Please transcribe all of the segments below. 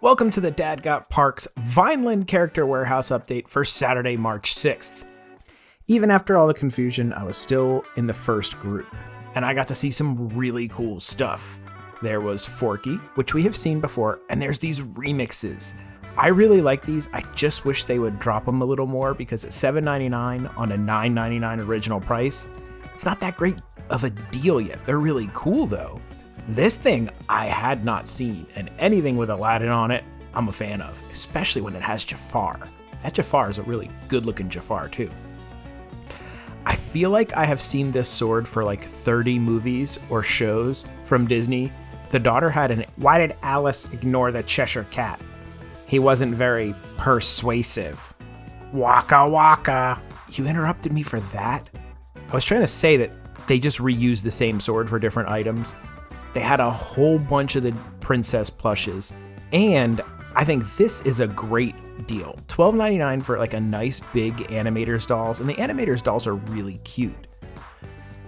Welcome to the Dad Got Parks Vineland Character Warehouse update for Saturday, March 6th. Even after all the confusion, I was still in the first group, and I got to see some really cool stuff. There was Forky, which we have seen before, and there's these remixes. I really like these. I just wish they would drop them a little more because at $7.99 on a $9.99 original price, it's not that great of a deal yet. They're really cool though. This thing I had not seen, and anything with Aladdin on it, I'm a fan of, especially when it has Jafar. That Jafar is a really good looking Jafar too. I feel like I have seen this sword for like 30 movies or shows from Disney. The daughter had an "Why did Alice ignore the Cheshire Cat? He wasn't very persuasive. Waka waka." You interrupted me for that? I was trying to say that they just reused the same sword for different items. They had a whole bunch of the princess plushes, and I think this is a great deal. $12.99 for like a nice big animators dolls, and the animators dolls are really cute.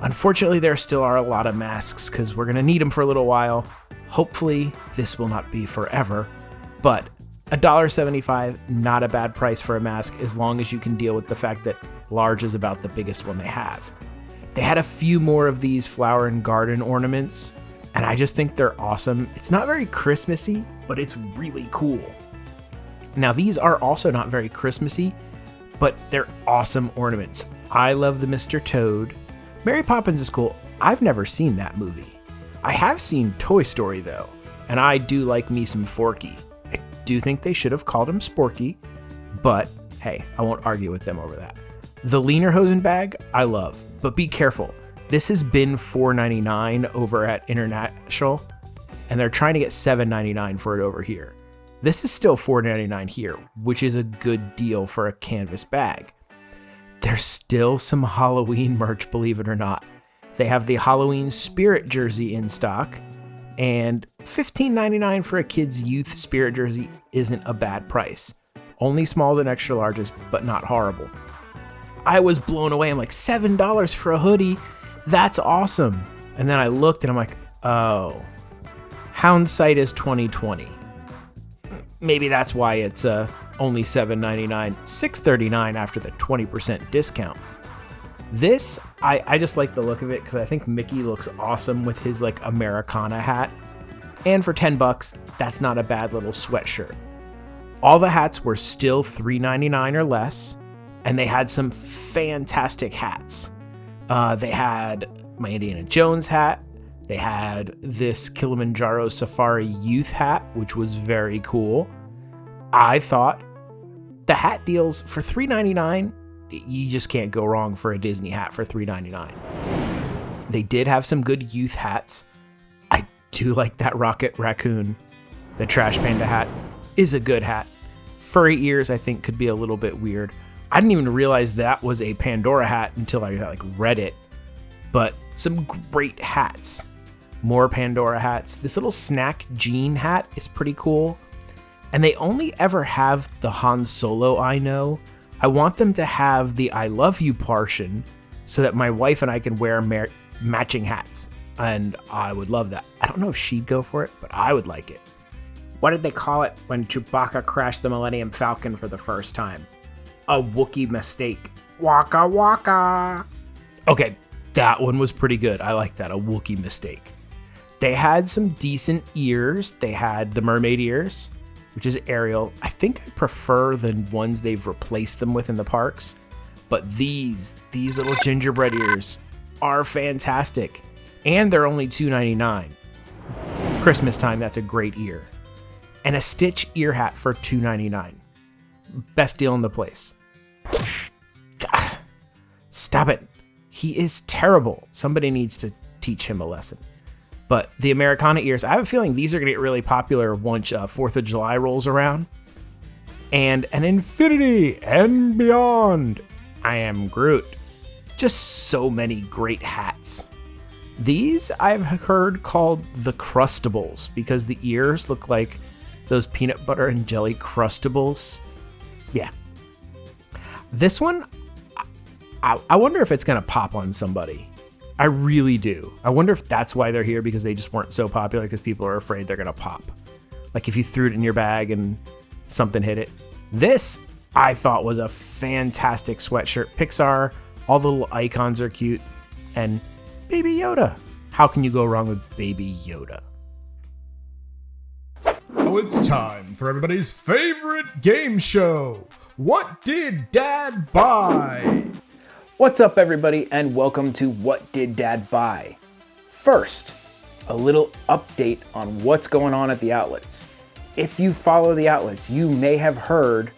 Unfortunately, there still are a lot of masks because we're gonna need them for a little while. Hopefully, this will not be forever, but $1.75, not a bad price for a mask as long as you can deal with the fact that large is about the biggest one they have. They had a few more of these flower and garden ornaments, and I just think they're awesome. It's not very Christmassy, but it's really cool. Now, these are also not very Christmassy, but they're awesome ornaments. I love the Mr. Toad. Mary Poppins is cool. I've never seen that movie. I have seen Toy Story though, and I do like me some Forky. I do think they should have called him Sporky, but hey, I won't argue with them over that. The Lederhosen bag, I love, but be careful. This has been $4.99 over at International, and they're trying to get $7.99 for it over here. This is still $4.99 here, which is a good deal for a canvas bag. There's still some Halloween merch, believe it or not. They have the Halloween Spirit jersey in stock, and $15.99 for a kid's youth Spirit jersey isn't a bad price. Only smalls and extra larges, but not horrible. I was blown away. I'm like, $7 for a hoodie? That's awesome. And then I looked and I'm like, oh, Houndsight is 2020. Maybe that's why it's only $7.99, $6.39 after the 20% discount. This, I just like the look of it because I think Mickey looks awesome with his like Americana hat. And for $10, that's not a bad little sweatshirt. All the hats were still $3.99 or less, and they had some fantastic hats. They had my Indiana Jones hat. They had this Kilimanjaro Safari Youth hat, which was very cool. I thought the hat deals for $3.99, you just can't go wrong for a Disney hat for $3.99. They did have some good youth hats. I do like that Rocket Raccoon. The Trash Panda hat is a good hat. Furry ears, I think, could be a little bit weird. I didn't even realize that was a Pandora hat until I read it, but some great hats. More Pandora hats. This little snack jean hat is pretty cool, and they only ever have the Han Solo I know. I want them to have the I love you portion so that my wife and I can wear matching hats, and I would love that. I don't know if she'd go for it, but I would like it. What did they call it when Chewbacca crashed the Millennium Falcon for the first time? A Wookiee mistake. Waka waka. Okay, that one was pretty good. I like that, a Wookiee mistake. They had some decent ears. They had the mermaid ears, which is Ariel. I think I prefer the ones they've replaced them with in the parks. But these little gingerbread ears are fantastic. And they're only $2.99. Christmas time, that's a great ear. And a Stitch ear hat for $2.99. Best deal in the place. Stop it. He is terrible. Somebody needs to teach him a lesson. But the Americana ears, I have a feeling these are going to get really popular once 4th of July rolls around. And an infinity and beyond. I am Groot. Just so many great hats. These I've heard called the Crustables because the ears look like those peanut butter and jelly Crustables. Yeah. This one, I wonder if it's going to pop on somebody. I really do. I wonder if that's why they're here, because they just weren't so popular because people are afraid they're going to pop. like if you threw it in your bag and something hit it. This I thought was a fantastic sweatshirt. Pixar, all the little icons are cute, and Baby Yoda. How can you go wrong with Baby Yoda? Oh, it's time for everybody's favorite game show. What did Dad buy? What's up, everybody, and welcome to What Did Dad Buy? First, a little update on what's going on at the outlets. If you follow the outlets, you may have heard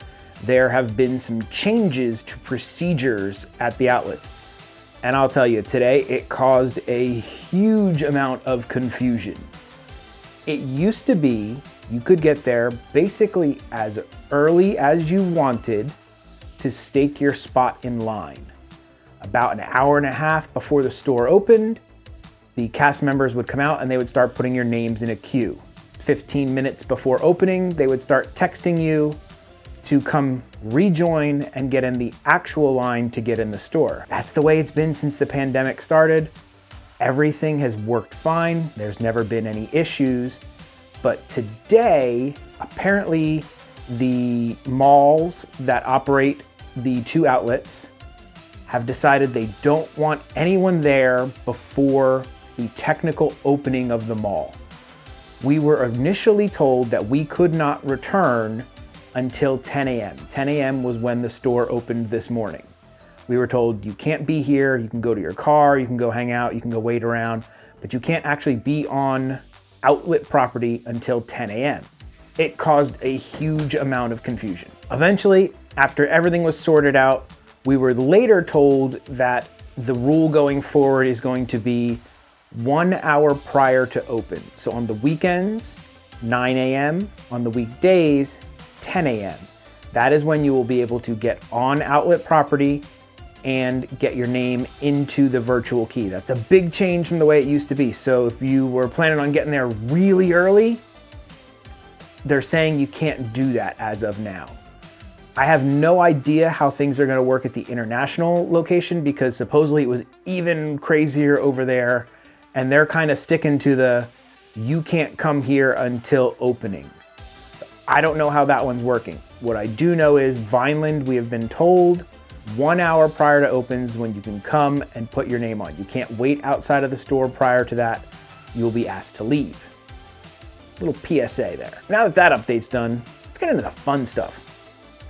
there have been some changes to procedures at the outlets. And I'll tell you, today it caused a huge amount of confusion. It used to be you could get there basically as early as you wanted to stake your spot in line. About an hour and a half before the store opened, the cast members would come out and they would start putting your names in a queue. 15 minutes before opening, they would start texting you to come rejoin and get in the actual line to get in the store. That's the way it's been since the pandemic started. Everything has worked fine. There's never been any issues. But today, apparently the malls that operate the two outlets have decided they don't want anyone there before the technical opening of the mall. We were initially told that we could not return until 10 a.m. 10 a.m. was when the store opened this morning. We were told you can't be here, you can go to your car, you can go hang out, you can go wait around, but you can't actually be on outlet property until 10 a.m. It caused a huge amount of confusion. Eventually, after everything was sorted out, we were later told that the rule going forward is going to be 1 hour prior to open. So on the weekends, 9 a.m., on the weekdays, 10 a.m. That is when you will be able to get on outlet property and get your name into the virtual key. That's a big change from the way it used to be. So if you were planning on getting there really early, they're saying you can't do that as of now. I have no idea how things are gonna work at the international location because supposedly it was even crazier over there, and they're kind of sticking to the you can't come here until opening. So I don't know how that one's working. What I do know is Vineland, we have been told 1 hour prior to opens when you can come and put your name on. You can't wait outside of the store prior to that. You'll be asked to leave. Little PSA there. Now that that update's done, let's get into the fun stuff.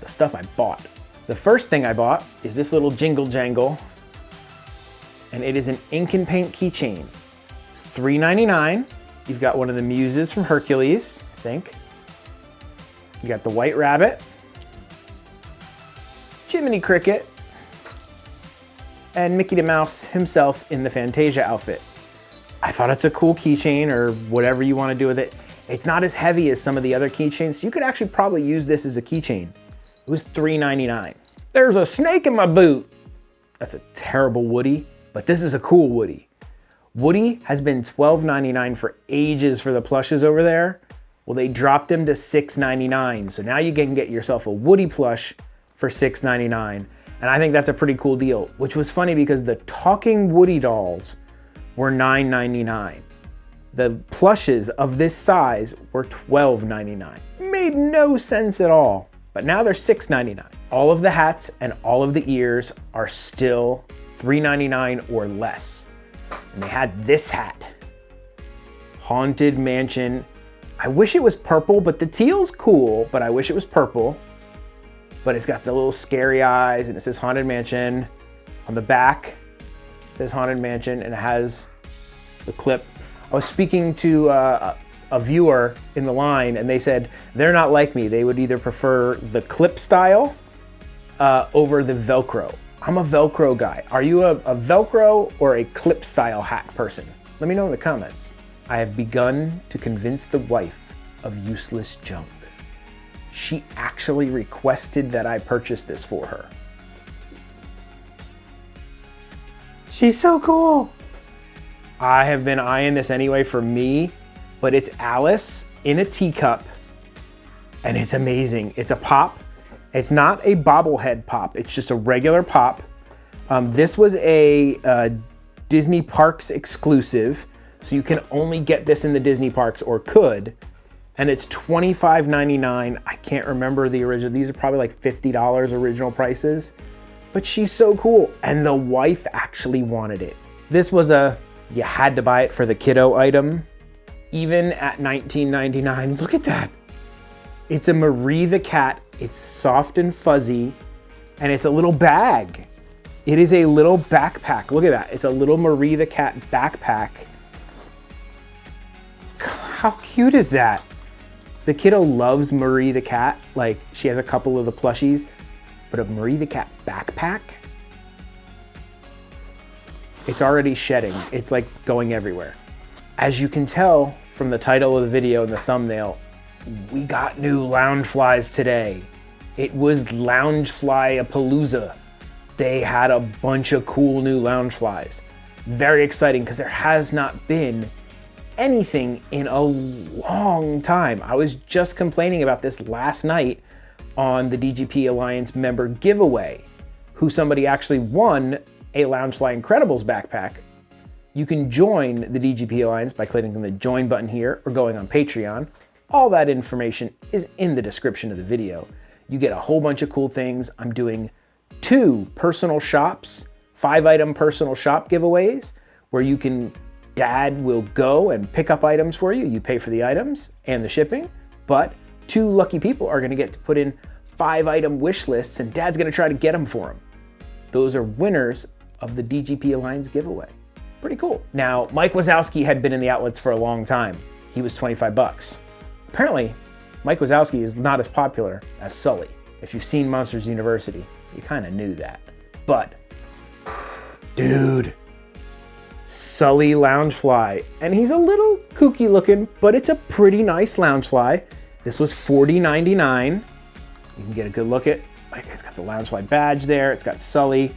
The stuff I bought. The first thing I bought is this little jingle jangle, and it is an ink and paint keychain. It's $3.99. You've got one of the muses from Hercules, I think. You got the White Rabbit, Jiminy Cricket, and Mickey the Mouse himself in the Fantasia outfit. I thought it's a cool keychain, or whatever you want to do with it. It's not as heavy as some of the other keychains, so you could actually probably use this as a keychain. It was $3.99. There's a snake in my boot. That's a terrible Woody, but this is a cool Woody. Woody has been $12.99 for ages for the plushes over there. Well, they dropped him to $6.99, so now you can get yourself a Woody plush for $6.99, and I think that's a pretty cool deal, which was funny because the talking Woody dolls were $9.99. The plushes of this size were $12.99. Made no sense at all, but now they're $6.99. All of the hats and all of the ears are still $3.99 or less. And they had this hat, Haunted Mansion. I wish it was purple, but the teal's cool, but I wish it was purple. But it's got the little scary eyes, and it says Haunted Mansion. On the back, it says Haunted Mansion, and it has the clip. I was speaking to a viewer in the line, and they said they're not like me. They would either prefer the clip style over the Velcro. I'm a Velcro guy. Are you a Velcro or a clip style hat person? Let me know in the comments. I have begun to convince the wife of useless junk. She actually requested that I purchase this for her. She's so cool. I have been eyeing this anyway for me, but it's Alice in a teacup, and it's amazing. It's a pop. It's not a bobblehead pop. It's just a regular pop. This was a Disney Parks exclusive, so you can only get this in the Disney parks, or could. and it's $25.99. I can't remember the original. These are probably like $50 original prices, but she's so cool. And the wife actually wanted it. This was you had to buy it for the kiddo item. Even at $19.99, look at that. It's a Marie the cat. It's soft and fuzzy, and it's a little bag. It is a little backpack. Look at that. It's a little Marie the cat backpack. How cute is that? The kiddo loves Marie the cat. Like, she has a couple of the plushies, but a Marie the cat backpack? It's already shedding. It's like going everywhere. As you can tell from the title of the video and the thumbnail, we got new Loungeflies today. It was Loungefly-a-palooza. They had a bunch of cool new Loungeflies. Very exciting because there has not been anything in a long time. I was just complaining about this last night on the DGP Alliance member giveaway, who somebody actually won a Loungefly Incredibles backpack. You can join the DGP Alliance by clicking on the join button here or going on Patreon. All that information is in the description of the video. You get a whole bunch of cool things. I'm doing 2 personal shops, 5-item personal shop giveaways where Dad will go and pick up items for you. You pay for the items and the shipping, but 2 lucky people are gonna get to put in 5-item wish lists, and Dad's gonna try to get them for them. Those are winners of the DGP Alliance giveaway. Pretty cool. Now, Mike Wazowski had been in the outlets for a long time. He was 25 bucks. Apparently, Mike Wazowski is not as popular as Sully. If you've seen Monsters University, you kind of knew that. But, dude, Sully Loungefly. And he's a little kooky looking, but it's a pretty nice Loungefly. This was $40.99. You can get a good look at, like, it's got the Loungefly badge there. It's got Sully,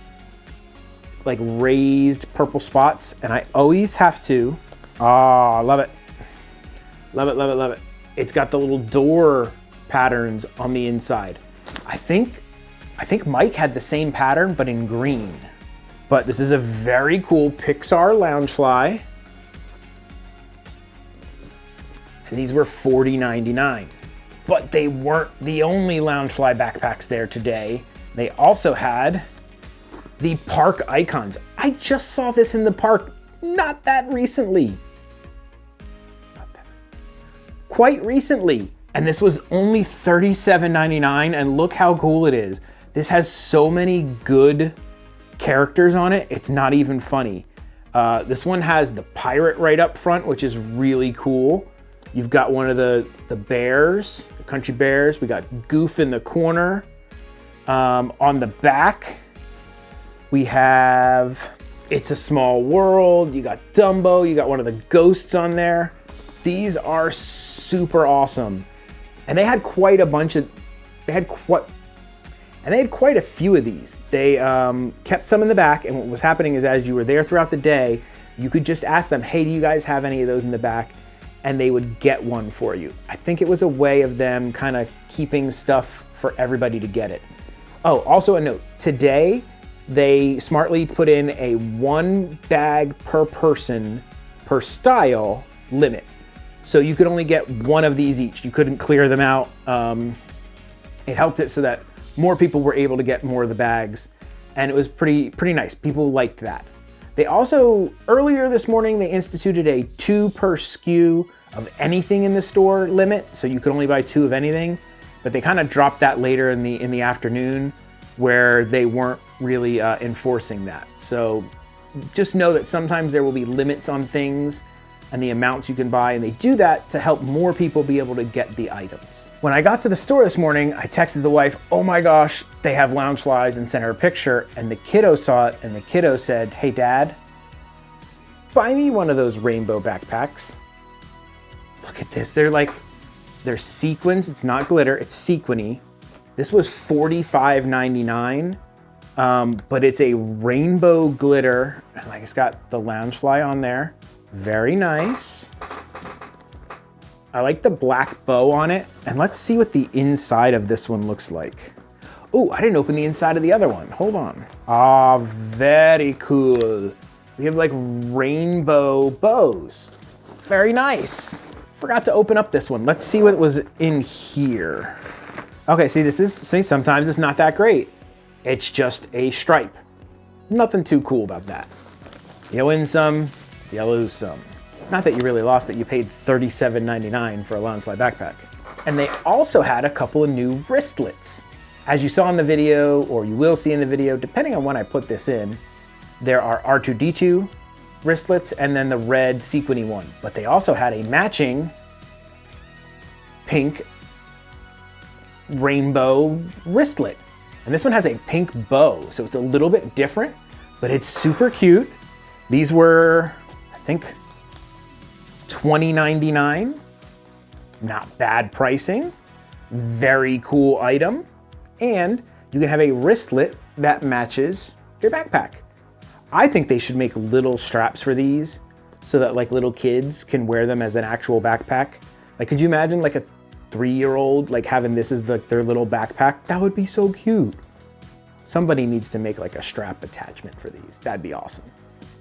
like raised purple spots. And I always have to, I love it. Love it, love it, love it. It's got the little door patterns on the inside. I think Mike had the same pattern, but in green. But this is a very cool Pixar Loungefly. And these were $40.99. But they weren't the only Loungefly backpacks there today. They also had the park icons. I just saw this in the park not that recently. Quite recently. And this was only $37.99, and look how cool it is. This has so many good characters on it, it's not even funny. This one has the pirate right up front, which is really cool. You've got one of the bears, the country bears. We got Goof in the corner. On the back, we have It's a Small World. You got Dumbo. You got one of the ghosts on there. These are super awesome. And they had quite a bunch of, they had quite a few of these. They kept some in the back, and what was happening is as you were there throughout the day, you could just ask them, hey, do you guys have any of those in the back? And they would get one for you. I think it was a way of them kind of keeping stuff for everybody to get it. Oh, also a note, today they smartly put in a 1 bag per person per style limit. So you could only get 1 of these each. You couldn't clear them out. It helped it so that more people were able to get more of the bags, and it was pretty nice. People liked that. They also, earlier this morning, they instituted a 2 per SKU of anything in the store limit, so you could only buy 2 of anything, but they kind of dropped that later in the afternoon where they weren't really enforcing that. So just know that sometimes there will be limits on things and the amounts you can buy, and they do that to help more people be able to get the items. When I got to the store this morning, I texted the wife, oh my gosh, they have Loungeflies, and sent her a picture, and the kiddo saw it, and the kiddo said, hey Dad, buy me one of those rainbow backpacks. Look at this, they're sequins, it's not glitter, it's sequiny. This was $45.99, but it's a rainbow glitter, and like it's got the Loungefly on there. Very nice. I like the black bow on it. And let's see what the inside of this one looks like. Oh, I didn't open the inside of the other one. Hold on. Ah, very cool. We have like rainbow bows. Very nice. forgot to open up this one. Let's see what was in here. Okay, see, sometimes it's not that great. It's just a stripe. Nothing too cool about that. You win some, you lose some. Not that you really lost it, you paid $37.99 for a Loungefly backpack. And they also had a couple of new wristlets. As you saw in the video, or you will see in the video, depending on when I put this in, there are R2-D2 wristlets and then the red sequiny one. But they also had a matching pink rainbow wristlet. And this one has a pink bow, so it's a little bit different, but it's super cute. These were, I think, $20.99. Not bad pricing. Very cool item. And you can have a wristlet that matches your backpack. I think they should make little straps for these so that like little kids can wear them as an actual backpack. Like, could you imagine like a 3-year-old like having this as their little backpack? That would be so cute. Somebody needs to make like a strap attachment for these. That'd be awesome.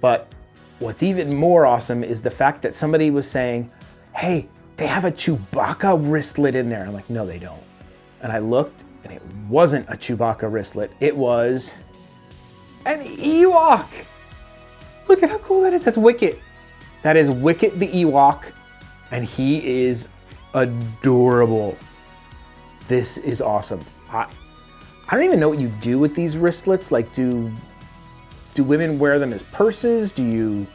But what's even more awesome is the fact that somebody was saying, hey, they have a Chewbacca wristlet in there. I'm like, no, they don't. And I looked and it wasn't a Chewbacca wristlet. It was an Ewok. Look at how cool that is. That's Wicket. That is Wicket the Ewok. And he is adorable. This is awesome. I don't even know what you do with these wristlets. Like, do women wear them as purses? Do you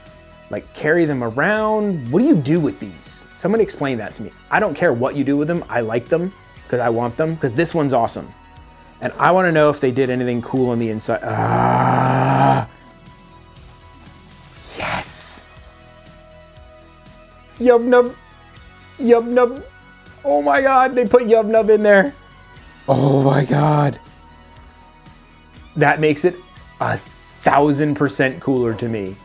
like carry them around? What do you do with these? Somebody explain that to me. I don't care what you do with them. I like them because I want them, because this one's awesome. And I want to know if they did anything cool on the inside. Yes. Yub Nub. Yub Nub. Oh my God, they put Yub Nub in there. Oh my God. That makes it 1,000% cooler to me.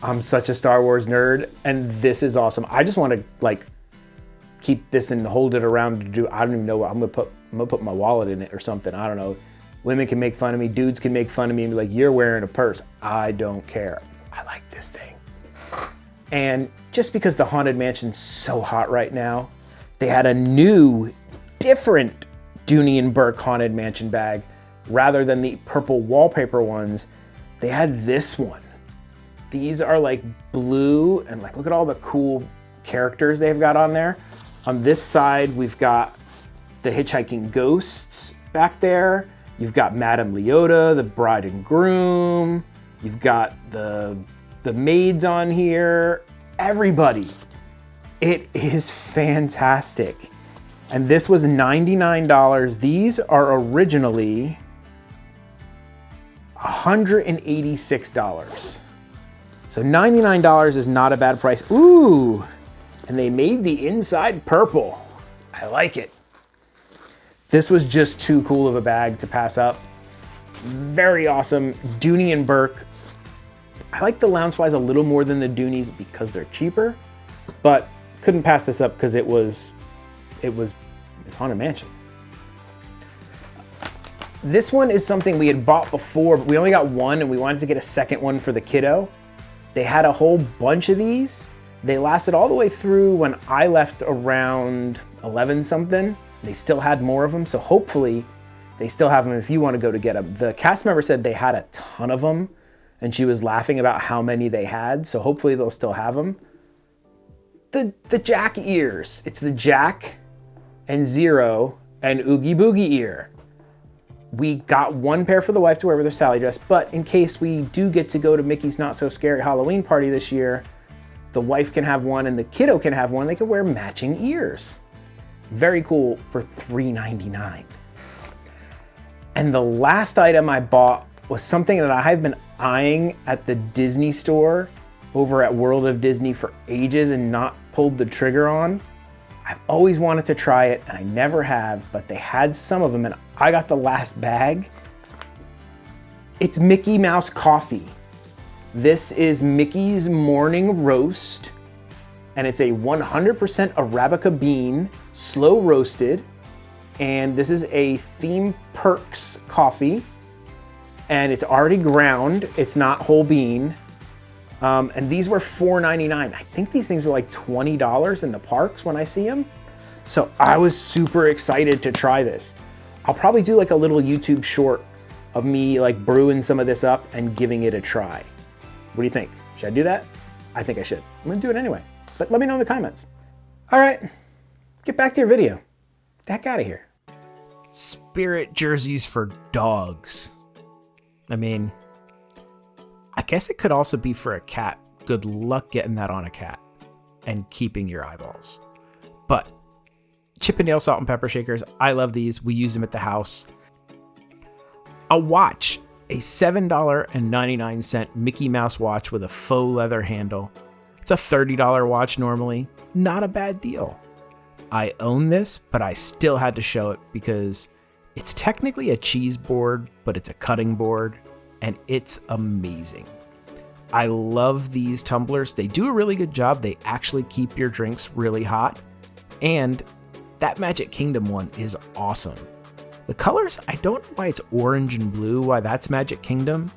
I'm such a Star Wars nerd, and this is awesome. I just want to like keep this and hold it around to do. I don't even know what I'm gonna put my wallet in it or something. I don't know. Women can make fun of me. Dudes can make fun of me and be like, "You're wearing a purse." I don't care. I like this thing. And just because the Haunted Mansion's so hot right now, they had a new, different Dooney and Burke Haunted Mansion bag. Rather than the purple wallpaper ones, they had this one. These are like blue, and like, look at all the cool characters they've got on there. On this side, we've got the hitchhiking ghosts back there. You've got Madame Leota, the bride and groom. You've got the maids on here. Everybody. It is fantastic. And this was $99. These are originally $186. So $99 is not a bad price. Ooh, and they made the inside purple. I like it. This was just too cool of a bag to pass up. Very awesome. Dooney and Burke. I like the Loungeflies a little more than the Doonies because they're cheaper, but couldn't pass this up because it's Haunted Mansion. This one is something we had bought before, but we only got one and we wanted to get a second one for the kiddo. They had a whole bunch of these. They lasted all the way through when I left around 11 something. They still had more of them, so hopefully they still have them if you want to go to get them. The cast member said they had a ton of them, and she was laughing about how many they had, so hopefully they'll still have them. The Jack ears. It's the Jack and Zero and Oogie Boogie ear. We got one pair for the wife to wear with her Sally dress, but in case we do get to go to Mickey's Not So Scary Halloween party this year, the wife can have one and the kiddo can have one. They can wear matching ears. Very cool for $3.99. And the last item I bought was something that I've been eyeing at the Disney store over at World of Disney for ages and not pulled the trigger on. I've always wanted to try it and I never have, but they had some of them and I got the last bag. It's Mickey Mouse coffee. This is Mickey's Morning Roast, and it's a 100% Arabica bean, slow roasted, and this is a Theme Perks coffee, and it's already ground. It's not whole bean. And these were $4.99. I think these things are like $20 in the parks when I see them. So I was super excited to try this. I'll probably do like a little YouTube short of me like brewing some of this up and giving it a try. What do you think? Should I do that? I think I should. I'm gonna do it anyway, but let me know in the comments. All right, get back to your video. Get the heck out of here. Spirit jerseys for dogs. I mean, I guess it could also be for a cat. Good luck getting that on a cat and keeping your eyeballs. But Chippendale salt and pepper shakers, I love these. We use them at the house. A watch, a $7.99 Mickey Mouse watch with a faux leather handle. It's a $30 watch normally. Not a bad deal. I own this, but I still had to show it because it's technically a cheese board, but it's a cutting board, and it's amazing. I love these tumblers. They do a really good job. They actually keep your drinks really hot, and that Magic Kingdom one is awesome. The colors, I don't know why it's orange and blue, why that's Magic Kingdom,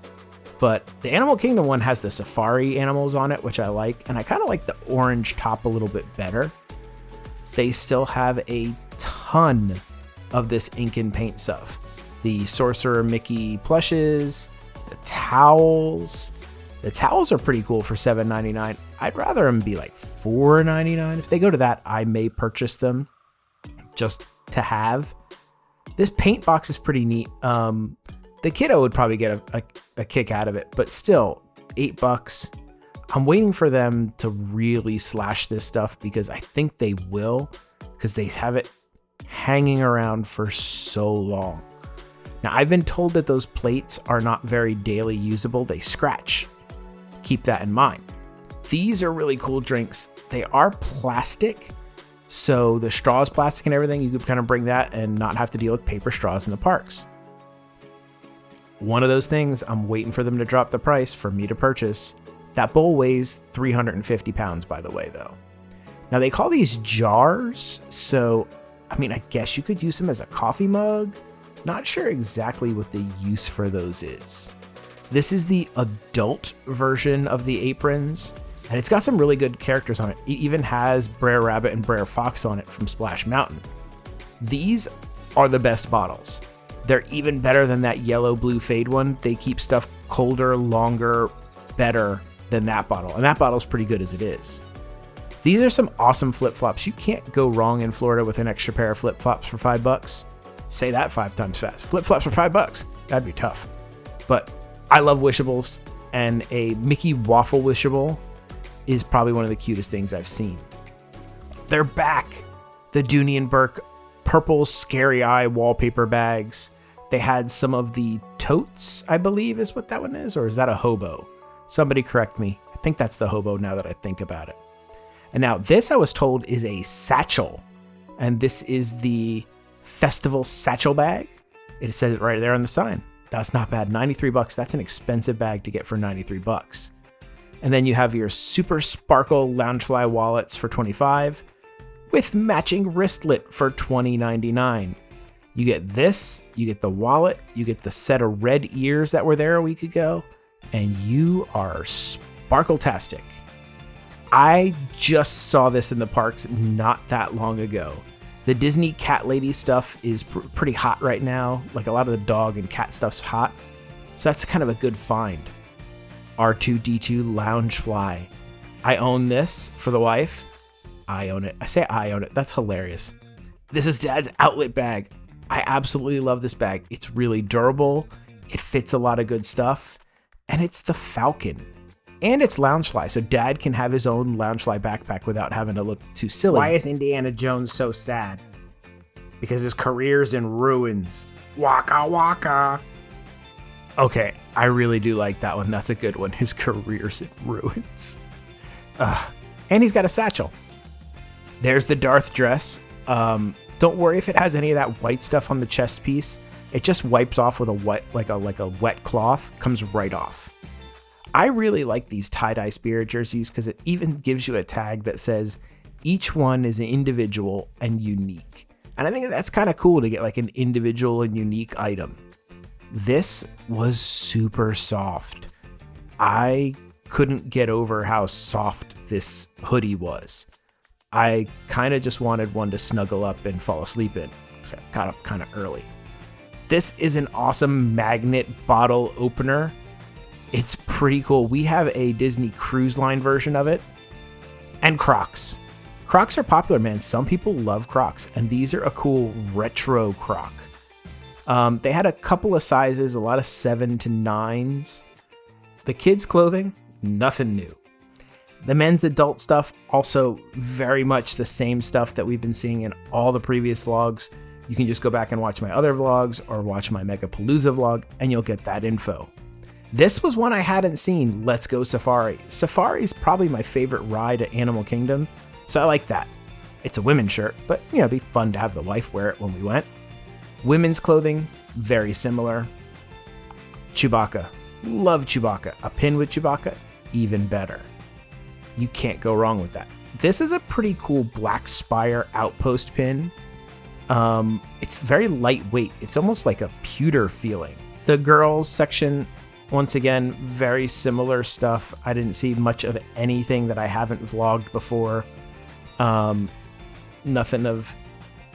but the Animal Kingdom one has the safari animals on it, which I like, and I kind of like the orange top a little bit better. They still have a ton of this ink and paint stuff. The Sorcerer Mickey plushes, the towels. The towels are pretty cool for $7.99. I'd rather them be like $4.99. If they go to that, I may purchase them just to have. This paint box is pretty neat. The kiddo would probably get a kick out of it, but still, $8. I'm waiting for them to really slash this stuff because I think they will, because they have it hanging around for so long. Now, I've been told that those plates are not very daily usable. They scratch. Keep that in mind. These are really cool drinks. They are plastic, so the straw is plastic and everything. You could kind of bring that and not have to deal with paper straws in the parks. One of those things, I'm waiting for them to drop the price for me to purchase. That bowl weighs 350 pounds, by the way, though. Now, they call these jars, so, I mean, I guess you could use them as a coffee mug. Not sure exactly what the use for those is. This is the adult version of the aprons, and it's got some really good characters on it. It even has Brer Rabbit and Brer Fox on it from Splash Mountain. These are the best bottles. They're even better than that yellow blue fade one. They keep stuff colder, longer, better than that bottle, and that bottle's pretty good as it is. These are some awesome flip-flops. You can't go wrong in Florida with an extra pair of flip-flops for $5. Say that 5 times fast. Flip-flops for $5. That'd be tough. But I love wishables, and a Mickey waffle wishable is probably one of the cutest things I've seen. They're back. The Dooney and Burke purple scary eye wallpaper bags. They had some of the totes, I believe is what that one is, or is that a hobo? Somebody correct me. I think that's the hobo now that I think about it. And now this, I was told, is a satchel, and this is the Festival Satchel Bag. It says it right there on the sign. That's not bad. $93. That's an expensive bag to get for $93. And then you have your Super Sparkle Loungefly wallets for $25, with matching wristlet for $20.99. You get this, you get the wallet, you get the set of red ears that were there a week ago, and you are sparkle-tastic. I just saw this in the parks not that long ago. The Disney Cat Lady stuff is pretty hot right now. Like a lot of the dog and cat stuff's hot. So that's kind of a good find. R2-D2 Loungefly. I own this for the wife. I own it. I say I own it. That's hilarious. This is Dad's outlet bag. I absolutely love this bag. It's really durable. It fits a lot of good stuff. And it's the Falcon. And it's Loungefly, so Dad can have his own Loungefly backpack without having to look too silly. Why is Indiana Jones so sad? Because his career's in ruins. Waka waka. Okay, I really do like that one. That's a good one. His career's in ruins. And he's got a satchel. There's the Darth dress. Don't worry if it has any of that white stuff on the chest piece. It just wipes off with a wet, like a wet cloth. Comes right off. I really like these tie-dye Spirit jerseys because it even gives you a tag that says each one is an individual and unique. And I think that's kind of cool to get like an individual and unique item. This was super soft. I couldn't get over how soft this hoodie was. I kind of just wanted one to snuggle up and fall asleep in, because I got up kind of early. This is an awesome magnet bottle opener. It's pretty cool. We have a Disney Cruise Line version of it. And Crocs. Crocs are popular, man. Some people love Crocs, and these are a cool retro Croc. They had a couple of sizes, a lot of 7 to 9s. The kids' clothing, nothing new. The men's adult stuff, also very much the same stuff that we've been seeing in all the previous vlogs. You can just go back and watch my other vlogs or watch my Megapalooza vlog, and you'll get that info. This was one I hadn't seen, Let's Go Safari. Safari is probably my favorite ride at Animal Kingdom, so I like that. It's a women's shirt, but it'd be fun to have the wife wear it when we went. Women's clothing, very similar. Chewbacca, love Chewbacca. A pin with Chewbacca, even better. You can't go wrong with that. This is a pretty cool Black Spire Outpost pin. It's very lightweight. It's almost like a pewter feeling. The girls section, once again, very similar stuff. I didn't see much of anything that I haven't vlogged before. Nothing of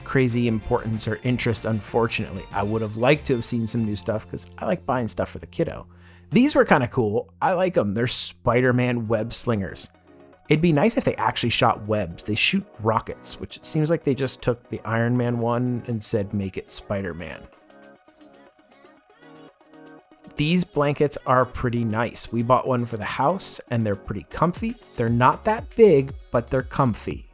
crazy importance or interest, unfortunately. I would have liked to have seen some new stuff because I like buying stuff for the kiddo. These were kind of cool. I like them. They're Spider-Man web slingers. It'd be nice if they actually shot webs. They shoot rockets, which it seems like they just took the Iron Man one and said, make it Spider-Man. These blankets are pretty nice. We bought one for the house and they're pretty comfy. They're not that big, but they're comfy.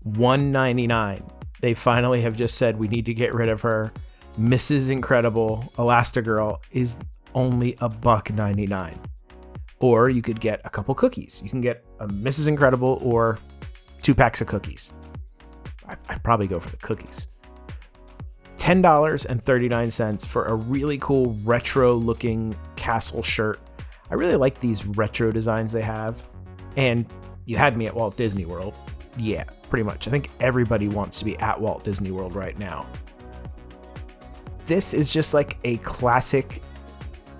$1.99. They finally have just said we need to get rid of her. Mrs. Incredible Elastigirl is only $1.99. Or you could get a couple cookies. You can get a Mrs. Incredible or 2 packs of cookies. I'd probably go for the cookies. $10.39 for a really cool retro looking castle shirt. I really like these retro designs they have. And you had me at Walt Disney World. Yeah, pretty much. I think everybody wants to be at Walt Disney World right now. This is just like a classic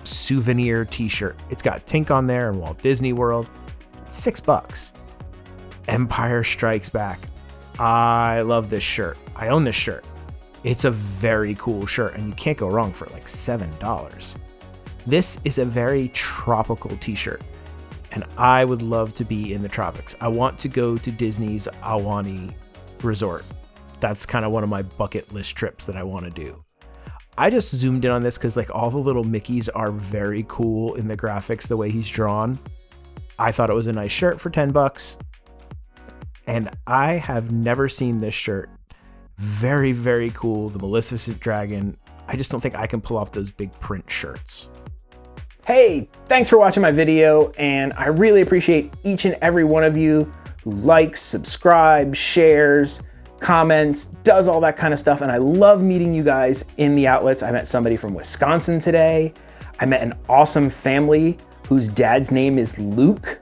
souvenir t-shirt. It's got Tink on there and Walt Disney World. It's $6. Empire Strikes Back. I love this shirt. I own this shirt. It's a very cool shirt and you can't go wrong for like $7. This is a very tropical t-shirt and I would love to be in the tropics. I want to go to Disney's Aulani Resort. That's kind of one of my bucket list trips that I want to do. I just zoomed in on this because like all the little Mickeys are very cool in the graphics, the way he's drawn. I thought it was a nice shirt for $10. And I have never seen this shirt. Very, very cool. The Maleficent Dragon. I just don't think I can pull off those big print shirts. Hey, thanks for watching my video. And I really appreciate each and every one of you who likes, subscribes, shares, comments, does all that kind of stuff. And I love meeting you guys in the outlets. I met somebody from Wisconsin today. I met an awesome family whose dad's name is Luke,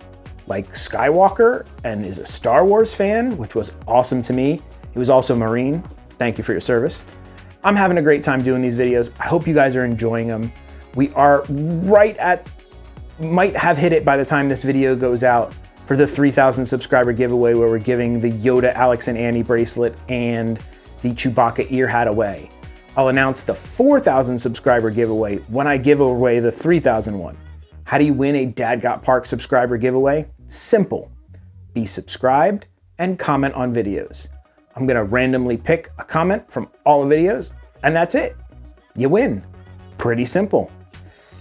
like Skywalker, and is a Star Wars fan, which was awesome to me. He was also a Marine. Thank you for your service. I'm having a great time doing these videos. I hope you guys are enjoying them. We are right at, might have hit it by the time this video goes out, for the 3,000 subscriber giveaway where we're giving the Yoda, Alex, and Annie bracelet and the Chewbacca ear hat away. I'll announce the 4,000 subscriber giveaway when I give away the 3,000 one. How do you win a Dad Got Park subscriber giveaway? Simple. Be subscribed and comment on videos. I'm gonna randomly pick a comment from all the videos and that's it. You win. Pretty simple.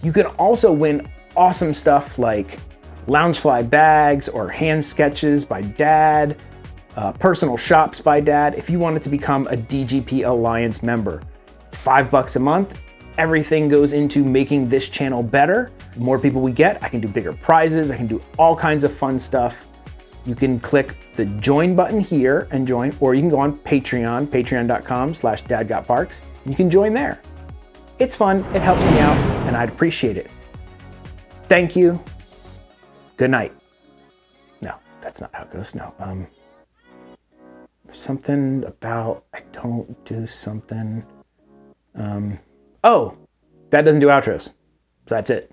You can also win awesome stuff like Loungefly bags or hand sketches by Dad, personal shops by Dad, if you wanted to become a DGP Alliance member. It's $5 a month. Everything goes into making this channel better. The more people we get, I can do bigger prizes. I can do all kinds of fun stuff. You can click the join button here and join, or you can go on Patreon, patreon.com/dadgotparks. You can join there. It's fun, it helps me out, and I'd appreciate it. Thank you. Good night. No, that's not how it goes. No, something about I don't do something. Oh, that doesn't do outros. So that's it.